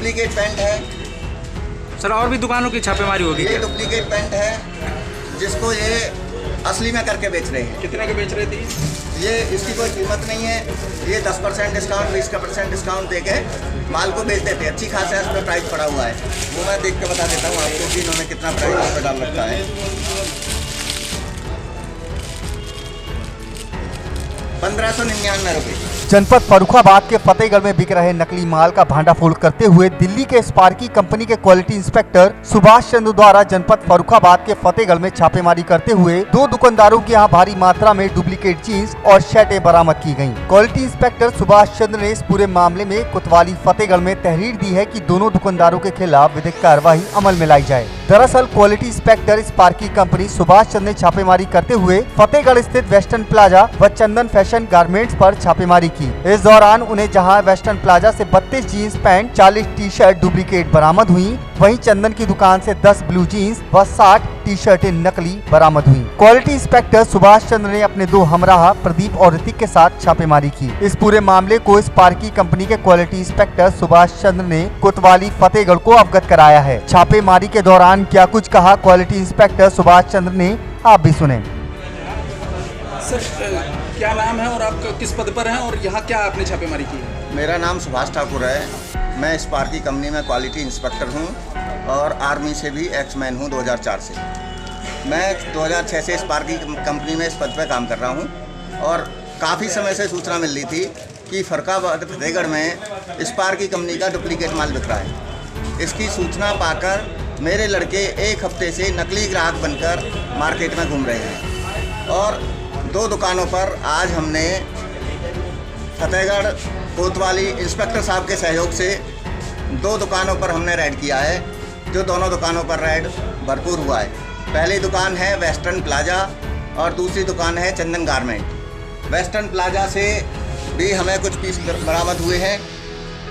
Duplicate paint है sir. और भी दुकानों की छापेमारी होगी? ये डुप्लीकेट पेंट है जिसको ये असली में करके बेच रहे हैं। कितने के बेच रहे थे? ये इसकी कोई कीमत नहीं है, ये 10% डिस्काउंट 20% डिस्काउंट देके माल को बेच देते हैं। अच्छी खासा इस पर प्राइस पड़ा हुआ है, वो मैं देख के बता देता हूँ आपको कि इन्होंने कितना प्राइस पर डाल रखा है। 1599 रुपये। जनपद फर्रुखाबाद के फतेहगढ़ में बिक रहे नकली माल का भांडाफोड़ करते हुए दिल्ली के स्पार्की कंपनी के क्वालिटी इंस्पेक्टर सुभाष चंद्र द्वारा जनपद फर्रुखाबाद के फतेहगढ़ में छापेमारी करते हुए 2 दुकानदारों के यहाँ भारी मात्रा में डुप्लीकेट जीन्स और शर्टें बरामद की गयी। क्वालिटी इंस्पेक्टर सुभाष चंद्र ने इस पूरे मामले में कोतवाली फतेहगढ़ में तहरीर दी है कि दोनों दुकानदारों के खिलाफ विधिक कार्रवाई अमल में लाई जाए। दरअसल quality inspector Sparky company Subhash Chandra ने छापेमारी करते हुए फतेहगढ़ स्थित वेस्टर्न प्लाजा व चंदन फैशन गारमेंट्स पर छापेमारी की। इस दौरान उन्हें जहां वेस्टर्न प्लाजा से 32 jeans pant, 40 T shirt duplicate बरामद हुई, वहीं चंदन की दुकान से 10 ब्लू जीन्स व 60 टी शर्टें नकली बरामद हुई। क्वालिटी इंस्पेक्टर सुभाष चंद्र ने अपने 2 हमराह प्रदीप और ऋतिक के साथ छापेमारी की। इस पूरे मामले को स्पार्की कंपनी के क्वालिटी इंस्पेक्टर सुभाष चंद्र ने कोतवाली फतेहगढ़ को अवगत कराया है। छापेमारी के दौरान क्या कुछ कहा क्वालिटी इंस्पेक्टर सुभाष चंद्र ने, आप भी सुने। सर क्या नाम है और आप किस पद पर हैं और यहाँ क्या आपने छापेमारी की है? मेरा नाम सुभाष ठाकुर है, मैं स्पार्की कंपनी में क्वालिटी इंस्पेक्टर हूँ और आर्मी से भी एक्समैन हूँ 2004 से। मैं 2006 से स्पार्की कंपनी में इस पद पर काम कर रहा हूँ और काफ़ी समय से सूचना मिल रही थी कि फर्रुखाबाद फतेहगढ़ में स्पार्की कंपनी का डुप्लीकेट माल बिक रहा है। इसकी सूचना पाकर मेरे लड़के 1 हफ्ते से नकली ग्राहक बनकर मार्केट में घूम रहे हैं और 2 दुकानों पर आज हमने फतेहगढ़ कोतवाली इंस्पेक्टर साहब के सहयोग से 2 दुकानों पर हमने रेड किया है, जो दोनों दुकानों पर रेड भरपूर हुआ है। पहली दुकान है वेस्टर्न प्लाजा और दूसरी दुकान है चंदन गारमेंट। वेस्टर्न प्लाजा से भी हमें कुछ पीस बरामद हुए हैं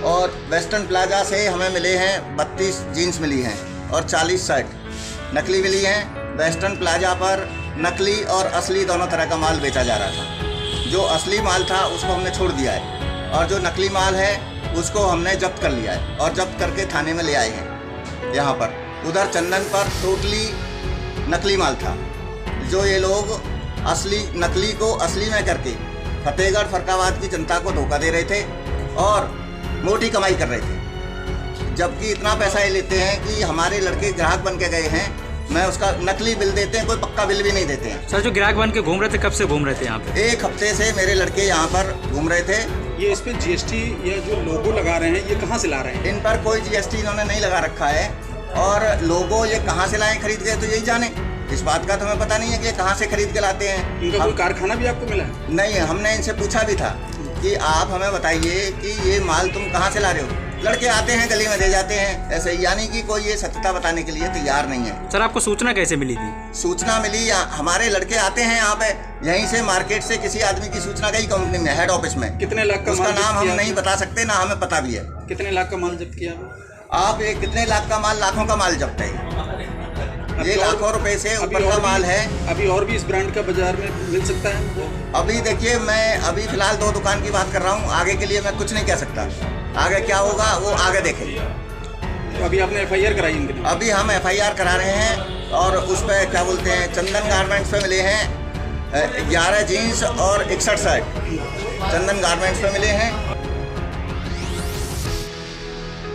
और वेस्टर्न प्लाजा से हमें मिले हैं 32 जीन्स मिली हैं और 40 शर्ट नकली मिली हैं। वेस्टर्न प्लाजा पर नकली और असली दोनों तरह का माल बेचा जा रहा था। जो असली माल था उसको हमने छोड़ दिया है और जो नकली माल है उसको हमने जब्त कर लिया है और जब्त करके थाने में ले आए हैं यहाँ पर। उधर चंदन पर टोटली नकली माल था, जो ये लोग नकली को असली में करके फतेहगढ़ फर्रुखाबाद की जनता को धोखा दे रहे थे और मोटी कमाई कर रहे थे। जबकि इतना पैसा ये लेते हैं कि हमारे लड़के ग्राहक बन के गए हैं, मैं उसका नकली बिल देते हैं, कोई पक्का बिल भी नहीं देते हैं। सर जो ग्राहक बन के घूम रहे थे, कब से घूम रहे थे यहाँ पे? 1 हफ्ते से मेरे लड़के यहाँ पर घूम रहे थे। ये इस पे जीएसटी या जो लोगो लगा रहे हैं ये कहाँ से ला रहे हैं? इन पर कोई जीएसटी इन्होंने नहीं लगा रखा है और लोगो ये कहाँ से लाए खरीद के तो यही जाने। इस बात का तो हमें पता नहीं है कि ये कहाँ से खरीद के लाते हैं। इनका कोई कारखाना भी आपको मिला है? नहीं, हमने इनसे पूछा भी था कि आप हमें बताइए कि ये माल तुम कहाँ से ला रहे हो। लड़के आते हैं गली में दे जाते हैं ऐसे, यानी कि कोई ये सत्यता बताने के लिए तैयार नहीं है। सर आपको सूचना कैसे मिली थी? सूचना मिली, हमारे लड़के आते हैं यहाँ पे, यहीं से मार्केट से किसी आदमी की सूचना गई कंपनी में, हेड ऑफिस में। कितने लाख का उसका माल नाम हम नहीं बता सकते, ना हमें पता भी है। कितने लाख का माल जब्त किया आप ये कितने लाख का माल? लाखों का माल जब्त है, ये लाखों रुपए से ऊपर का माल है। अभी और भी इस ब्रांड का बाजार में मिल सकता है? अभी देखिए, मैं अभी फिलहाल 2 दुकान की बात कर रहा हूँ, आगे के लिए मैं कुछ नहीं कह सकता। आगे क्या होगा वो आगे देखेंगे। तो अभी आपने FIR कराई इनके? अभी हम FIR करा रहे हैं और उस पर क्या बोलते हैं, चंदन गारमेंट्स पे मिले हैं 11 जीन्स और 61 शर्ट चंदन गारमेंट्स पे मिले हैं।